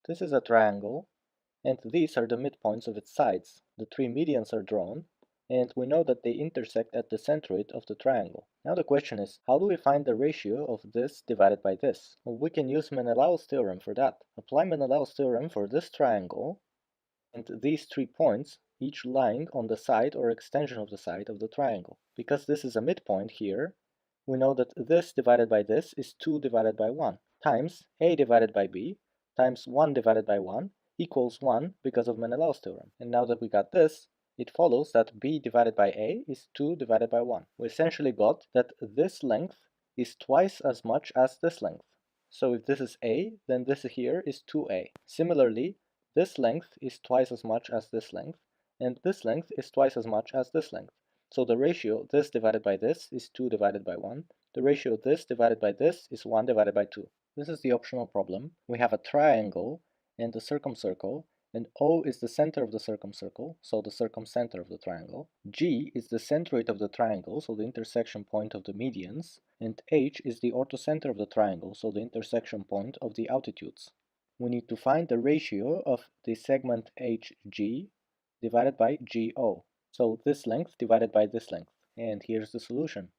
This is a triangle, and these are the midpoints of its sides. The three medians are drawn, and we know that they intersect at the centroid of the triangle. Now the question is, how do we find the ratio of this divided by this? Well, we can use Menelaus theorem for that. Apply Menelaus theorem for this triangle and these 3 points, each lying on the side or extension of the side of the triangle. Because this is a midpoint here, we know that this divided by this is 2 divided by 1 times a divided by b times 1 divided by 1 equals 1 because of Menelaus theorem. And now that we got this, it follows that b divided by a is 2 divided by 1. We essentially got that this length is twice as much as this length. So if this is a, then this here is 2a. Similarly, this length is twice as much as this length, and this length is twice as much as this length. So the ratio this divided by this is 2 divided by 1. The ratio this divided by this is 1 divided by 2. This is the optional problem. We have a triangle and a circumcircle, and O is the center of the circumcircle, so the circumcenter of the triangle. G is the centroid of the triangle, so the intersection point of the medians, and H is the orthocenter of the triangle, so the intersection point of the altitudes. We need to find the ratio of the segment HG divided by GO. So this length divided by this length. And here's the solution.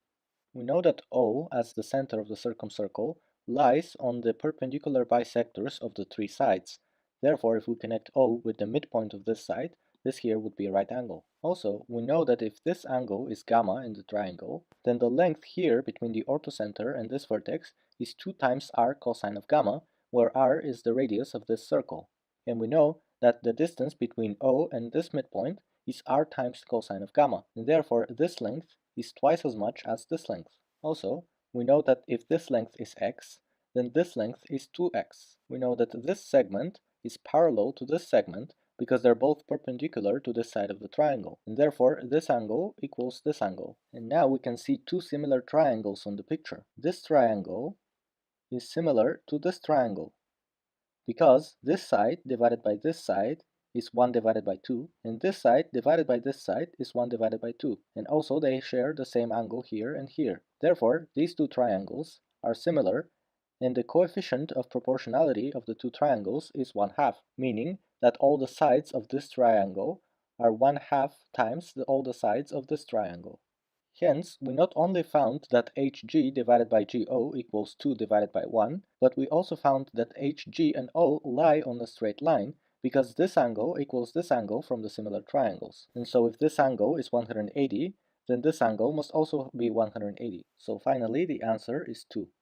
We know that O, as the center of the circumcircle, lies on the perpendicular bisectors of the 3 sides. Therefore, if we connect O with the midpoint of this side, this here would be a right angle. Also, we know that if this angle is gamma in the triangle, then the length here between the orthocenter and this vertex is 2 times r cosine of gamma, where r is the radius of this circle. And we know that the distance between O and this midpoint is r times cosine of gamma, and therefore this length is twice as much as this length. Also, we know that if this length is x, then this length is 2x. We know that this segment is parallel to this segment because they're both perpendicular to this side of the triangle, and therefore this angle equals this angle. And now we can see 2 similar triangles on the picture. This triangle is similar to this triangle because this side divided by this side is 1 divided by 2, and this side divided by this side is 1 divided by 2, and also they share the same angle here and here. Therefore, these 2 triangles are similar, and the coefficient of proportionality of the 2 triangles is 1/2, meaning that all the sides of this triangle are 1/2 times all the sides of this triangle. Hence, we not only found that hg divided by go equals 2 divided by 1, but we also found that hg and o lie on a straight line, because this angle equals this angle from the similar triangles. And so if this angle is 180, then this angle must also be 180. So finally, the answer is 2.